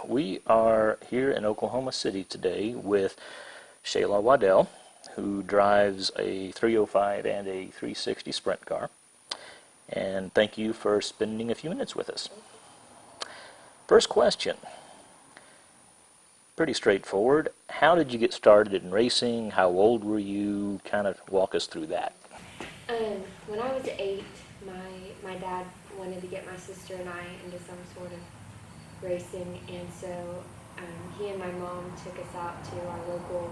We are here in Oklahoma City today with Shayla Waddell, who drives a 305 and a 360 sprint car. And thank you for spending a few minutes with us. First question, pretty straightforward. How did you get started in racing? How old were you? Kind of walk us through that. When I was 8, my dad wanted to get my sister and I into some sort of racing, and so he and my mom took us out to our local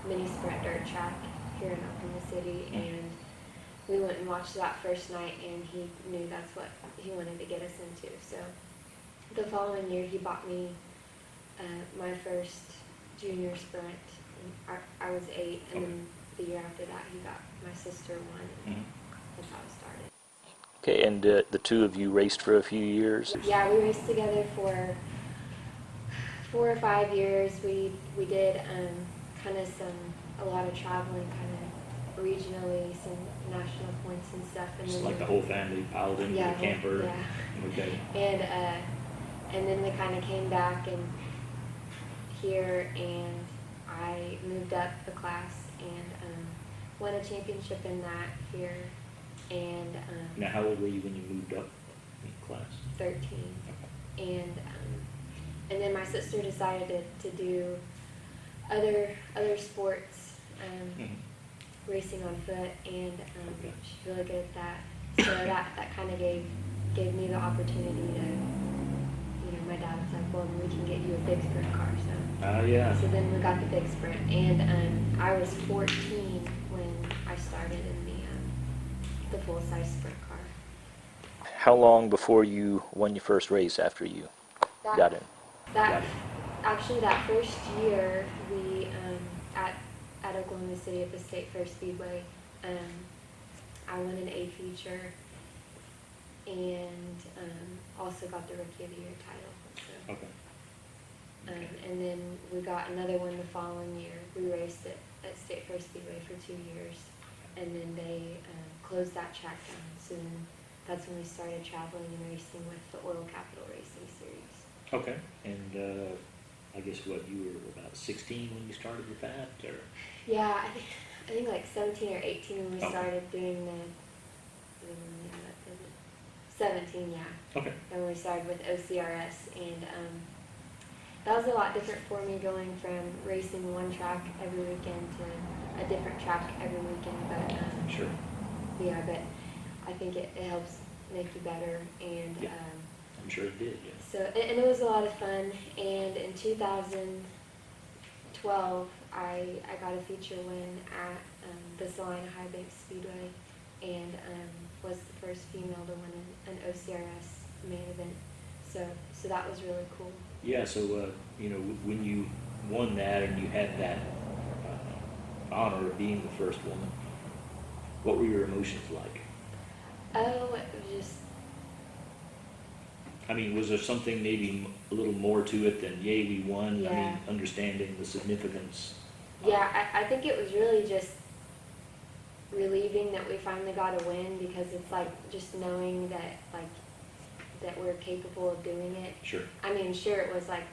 mini sprint dirt track here in Oklahoma City, and we went and watched that first night, and he knew that's what he wanted to get us into. So the following year he bought me my first junior sprint. I was 8, and then the year after that he got my sister one, and that's how it started. Okay, and the two of you raced for a few years? Yeah, we raced together for 4 or 5 years. We did kind of a lot of traveling, kind of regionally, some national points and stuff. And Just then like the whole family piled into the camper? Yeah. Okay. And then they kind of came back here, and I moved up a class and won a championship in that here. And now, how old were you when you moved up in class? 13. Okay. And then my sister decided to do other sports, racing on foot, and she's really good at that. So that kind of gave me the opportunity to, my dad was like, well, we can get you a big sprint car. So then we got the big sprint, and I was 14 when I started in the full-size sprint car. How long before you won your first race after you got in? Actually, that first year, we at Oklahoma City at the State Fair Speedway, I won an A feature and also got the Rookie of the Year title. So, and then we got another one the following year. We raced at State Fair Speedway for 2 years, and then they closed that track down. So then that's when we started traveling and racing with the Oil Capital Racing Series. Okay, and I guess you were about 16 when you started with that, or? Yeah, I think like 17 or 18 when we started doing the 17, yeah. Okay. And we started with OCRS, and that was a lot different for me, going from racing one track every weekend to a different track every weekend. But sure. Yeah, but I think it helps make you better, and I'm sure it did. Yeah. So and it was a lot of fun. And in 2012, I got a feature win at the Salina High Bank Speedway, and was the first female to win an OCRS main event. So that was really cool. Yeah. So when you won that and you had that honor of being the first woman, what were your emotions like? Oh, it was just... I mean, was there something maybe a little more to it than, yay, we won? Yeah. I mean, understanding the significance. Yeah, I think it was really just relieving that we finally got a win, because it's like just knowing that we're capable of doing it. Sure. I mean, sure, it was like,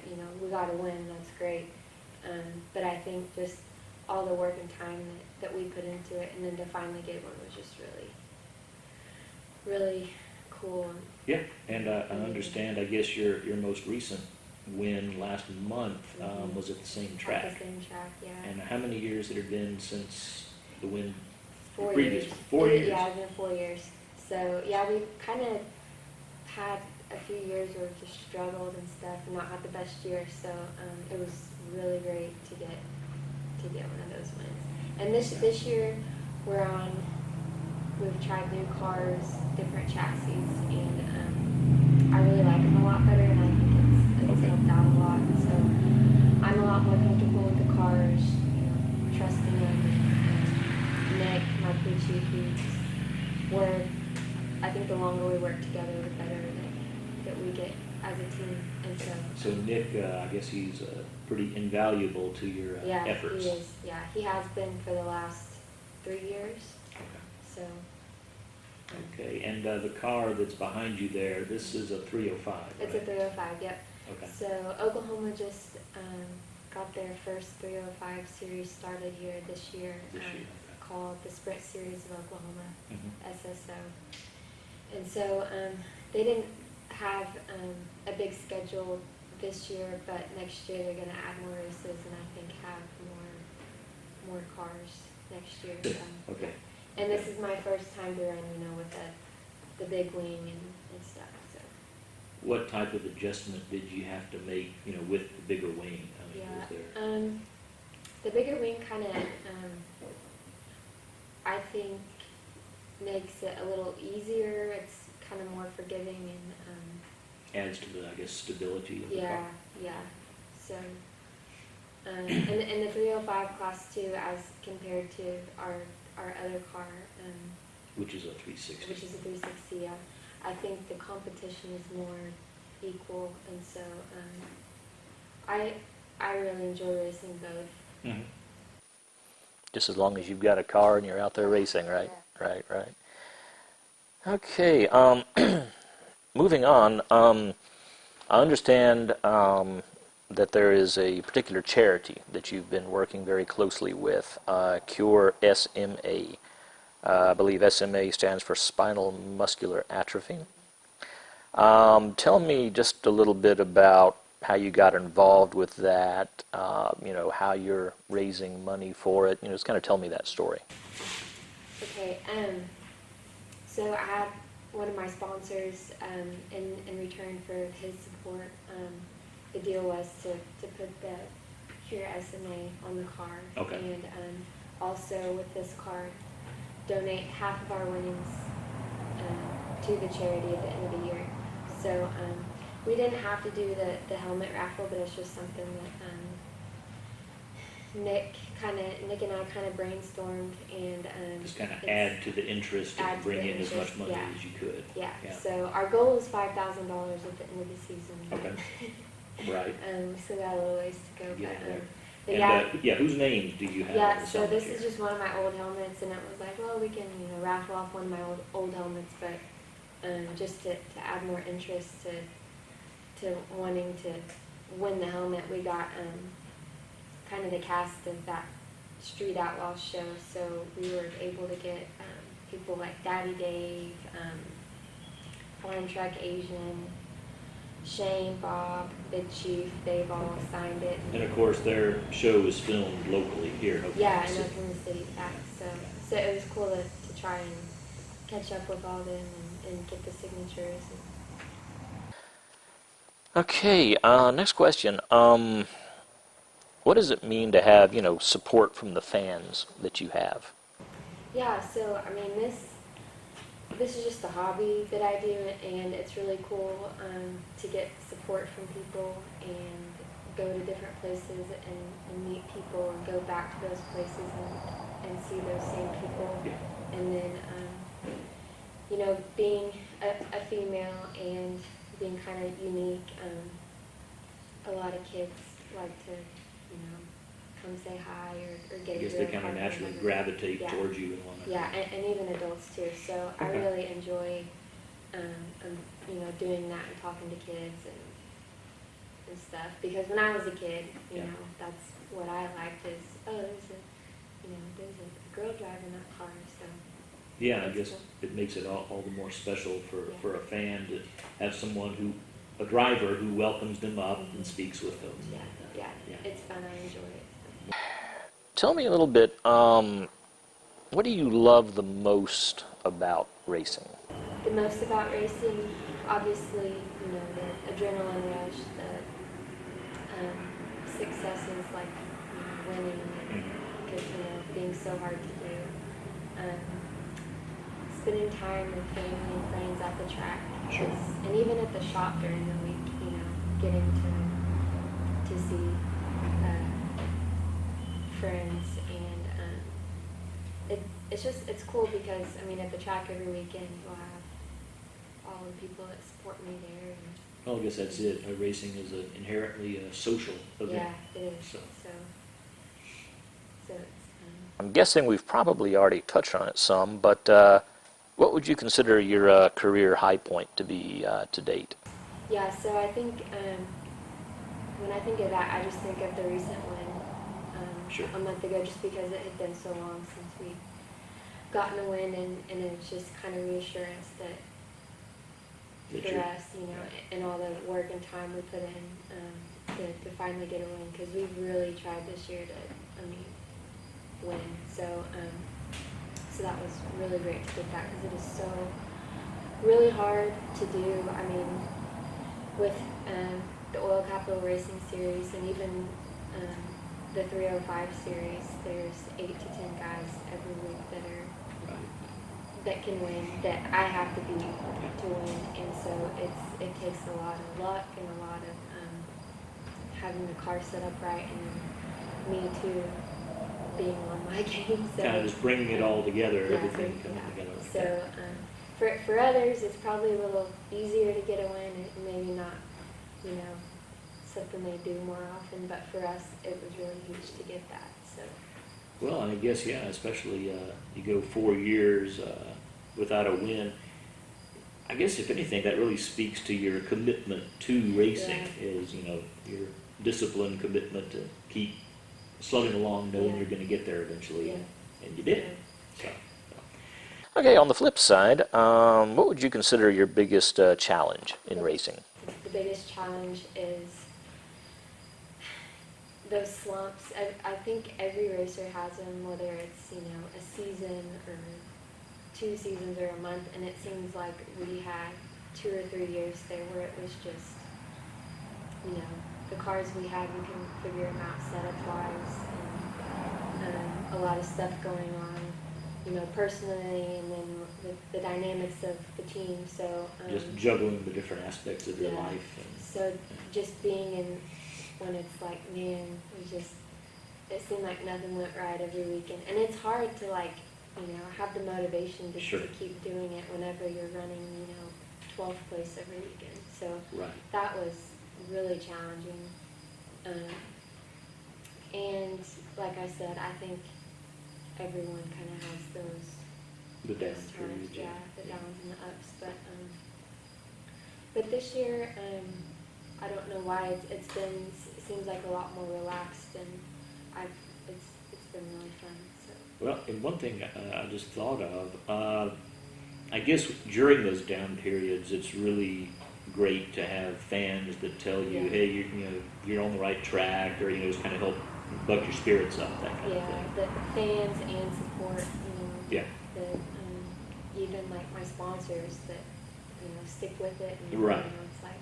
we got a win, that's great. But I think just all the work and time that we put into it, and then to finally get one was just really, really cool. Yeah, and I understand, I guess your most recent win last month was at the same track. At the same track, yeah. And how many years had it been since the win? 4 years. 4 years? Yeah, it's been 4 years. So, yeah, we kind of had a few years where we just struggled and stuff, and not had the best year, so it was really great to get one of those wins. And this year, we've tried new cars, different chassis, and I really like them a lot better, and I think it's helped out a lot. So I'm a lot more comfortable with the cars, trusting them. And Nick, my crew chief, I think the longer we work together, the better that we get as a team. And so Nick, I guess he's pretty invaluable to your efforts. Yeah, he is. Yeah, he has been for the last 3 years. Okay. So. Okay, and the car that's behind you there, this is a 305, It's right? a 305, yep. Okay. So Oklahoma just got their first 305 series started here this year. Okay. Called the Sprint Series of Oklahoma, Mm-hmm. SSO. And so they didn't have a big schedule this year, but next year they're going to add more races and I think have more cars next year. Okay. And this is my first time to run, with the big wing and stuff. So. What type of adjustment did you have to make, with the bigger wing? I mean, was there... The bigger wing kind of, I think, makes it a little easier. It's kind of more forgiving and adds to the, I guess, stability of the car. Yeah. So, and the 305 class too, as compared to our other car, which is a 360. Which is a 360. Yeah, I think the competition is more equal, and so I really enjoy racing both. Mm-hmm. Just as long as you've got a car and you're out there racing, right? Yeah. Right. Okay. Moving on. I understand that there is a particular charity that you've been working very closely with, Cure SMA. I believe SMA stands for Spinal Muscular Atrophy. Tell me just a little bit about how you got involved with that, how you're raising money for it. Just kind of tell me that story. Okay. So I had one of my sponsors, in return for his support, the deal was to put the Cure SMA on the car. Okay. And also with this card, donate half of our winnings to the charity at the end of the year. So we didn't have to do the helmet raffle, but it's just something that Nick and I kind of brainstormed, and just kind of add to the interest and bring in as much money as you could. Yeah. So our goal is $5,000 at the end of the season. Okay. Right. We still got a little ways to go. Whose names do you have? Yeah. So this is just one of my old helmets, and it was like, well, we can raffle off one of my old helmets, but just to add more interest to wanting to win the helmet, we got kind of the cast of that Street Outlaws show, so we were able to get people like Daddy Dave, Farm Truck Asian, Shane, Bob, Big Chief. They've all signed it. And of course their show is filmed locally here in Oklahoma City. In Oklahoma City, so it was cool to try and catch up with all them and get the signatures. Okay, next question. What does it mean to have, support from the fans that you have? Yeah, so I mean, this is just a hobby that I do, and it's really cool to get support from people and go to different places and meet people and go back to those places and see those same people. And then, being a female and being kind of unique, a lot of kids like to come say hi or get. I guess they kind of naturally gravitate towards you and want to. Yeah, and even adults too. So I really enjoy, doing that and talking to kids and stuff. Because when I was a kid, that's what I liked is, there's a girl driving that car. So yeah, I guess it makes it all the more special for a fan to have someone a driver who welcomes them up and speaks with them. Yeah, it's fun. I enjoy it. Tell me a little bit, what do you love the most about racing? The most about racing, obviously, the adrenaline rush, the successes like winning, because being so hard to do. Spending time with family and friends at the track, and even at the shop during the week, getting to see friends, and it's cool because at the track every weekend we'll have all the people that support me there. Well, I guess that's it. Racing is inherently a social event. Yeah, it is. So it's. I'm guessing we've probably already touched on it some, but what would you consider your career high point to be to date? Yeah, so I think think of that, I just think of the recent win Sure. a month ago, just because it had been so long since we'd gotten a win, and it's just kind of reassurance that for us, you know, and all the work and time we put in to finally get a win, because we've really tried this year to, win. So, so that was really great to get that, because it is so really hard to do. I mean, with the Oil Capital Racing Series and even the 305 Series, there's 8 to 10 guys every week that can win, that I have to beat to win, and so it takes a lot of luck and a lot of having the car set up right, and me too being on my game. So kind of just bringing it all together, yeah, everything coming together. So for others, it's probably a little easier to get a win, and maybe not, you know, something they do more often. But for us, it was really huge to get that. So. Well, and I guess, yeah, especially you go 4 years without a win. I guess, if anything, that really speaks to your commitment to racing, is, you know, your discipline, commitment to keep slugging along, knowing you're going to get there eventually, and you did. So. Okay, on the flip side, what would you consider your biggest challenge in racing? The biggest challenge is those slumps. I think every racer has them, whether it's, you know, a season or 2 seasons or a month, and it seems like we had 2 or 3 years there where it was just, you know, the cars we had, we couldn't figure them out setup-wise, and a lot of stuff going on, you know, personally, and then the dynamics of the team. So just juggling the different aspects of your life. And, so just being in, when it's like, man, it seemed like nothing went right every weekend, and it's hard to, like, you know, have the motivation to keep doing it whenever you're running, you know, 12th place every weekend. So that was really challenging. And like I said, I think everyone kind of has those the down times, periods, the downs and the ups. But this year, I don't know why it seems like a lot more relaxed, and it's been really fun. So. Well, and one thing I just thought of, I guess during those down periods, it's really great to have fans that tell you, hey, you're on the right track, or, you know, just kind of help buck your spirits up, that kind of thing. Yeah, the fans and support, you know. Yeah. Even like my sponsors that, you know, stick with it. And, right. You know, it's like.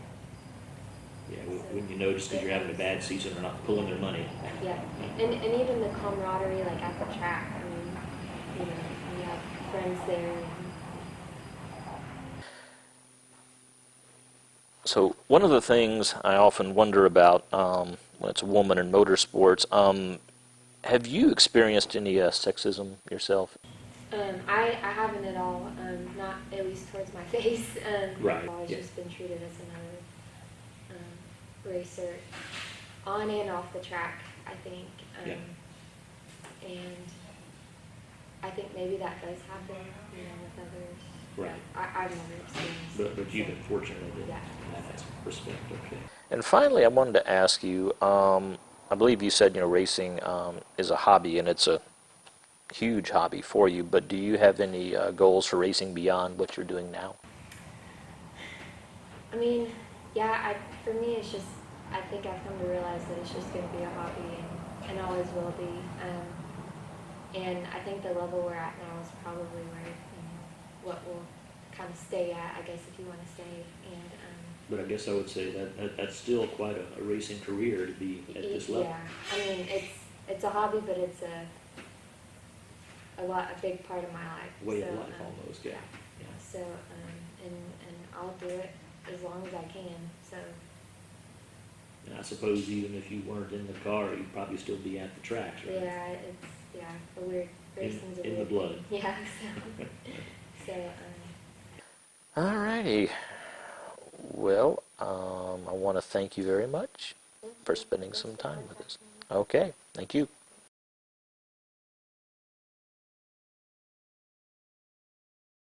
Yeah, when you notice that you're having a bad season, they're not pulling their money. Yeah, and even the camaraderie, like at the track. I mean, you know, you have friends there. So one of the things I often wonder about when it's a woman in motorsports, have you experienced any sexism yourself? I haven't at all, not at least towards my face. Right. I've always just been treated as another racer, on and off the track, I think. And I think maybe that does happen, you know, with others. Right. I've never experienced it. But you've been fortunate in that respect, okay. And finally, I wanted to ask you, I believe you said, you know, racing is a hobby, and it's a huge hobby for you, but do you have any goals for racing beyond what you're doing now? I mean, for me, it's just, I think I've come to realize that it's just going to be a hobby, and always will be. And I think the level we're at now is probably where, you know, what we'll kind of stay at, I guess, if you want to stay. And but I guess I would say that's still quite a racing career to be at this level. Yeah, I mean, it's a hobby, but it's a big part of my life. Way of life, almost, yeah. So, and I'll do it as long as I can. So. And I suppose even if you weren't in the car, you'd probably still be at the tracks, right? Yeah, a weird, racing's a weird in the blood. thing. Yeah, so. All righty. Well, I want to thank you very much for spending some time with us. Okay, thank you.